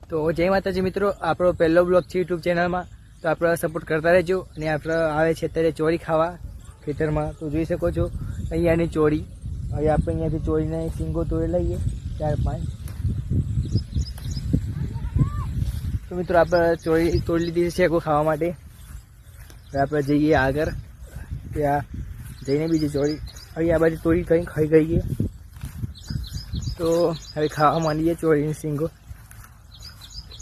તો જય માતાજી મિત્રો, આપણો પહેલો બ્લોગ છે યુટ્યુબ ચેનલમાં, તો આપણે સપોર્ટ કરતા રહેજો. અને આપણે આવે છે અત્યારે ચોરી ખાવા ખેતરમાં, તો જોઈ શકો છો અહીંયાની ચોરી. હવે આપણે અહીંયાથી ચોરીને સિંગો તોડી લઈએ 4-5. તો મિત્રો આપણે ચોરી તોડી લીધી છે ખાવા માટે. હવે આપણે જઈએ આગળ, ત્યાં જઈને બીજી ચોરી હવે આ બાજુ તોડી કંઈ ખાઈ ગઈએ. તો હવે ખાવા માંડીએ ચોરીની સિંગો.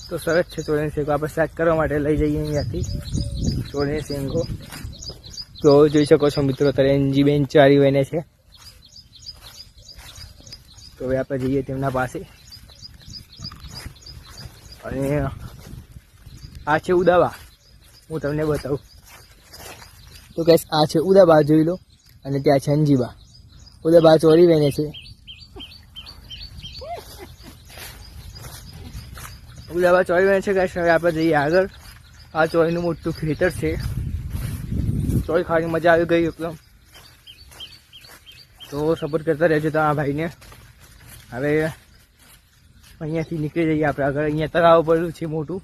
તો સરસ છે ચોરીની સિંગો, આપણે શાક કરવા માટે લઈ જઈએ અહીંયાથી ચોરીની સિંગો. તો જોઈ શકો છો મિત્રો, તરેનજીબેન ચારી વહીને છે. તો હવે આપણે જઈએ તેમના પાસે. અને આ છે ઉદાબા, હું તમને બતાવું. તો ગાઈસ આ છે ઉદાબા, જોઈ લો. અને ત્યાં છે અંજીબા. ઉદાબા ચોરી વહીને છે. ઉદાબા ચોરી વહીને છે ગાઈસ. હવે આપણે જઈએ આગળ. આ ચોરીનું મોટું ખેતર છે. ચોરી ખાવાની મજા આવી ગઈ એકદમ. તો સપોર્ટ કરતા રહેજો તમારા ભાઈને. હવે અહીંયાથી નીકળી જઈએ આપણે આગળ. અહીંયા તળાવ પડ્યું છે મોટું,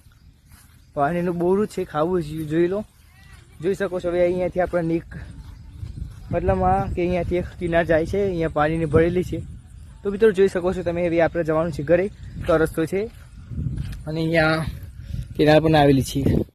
પાણીનું બોરું છે, ખાવું જોઈ લો. જોઈ શકો છો. હવે અહીંયાથી આપણે મતલબમાં કે અહીંયાથી એક કિનાર જાય છે, અહીંયા પાણીની ભરેલી છે. તો મિત્રો જોઈ શકો છો તમે. હવે આપણે જવાનું છે ઘરે, તો રસ્તો છે અને અહીંયા કિનાર પણ આવેલી છે.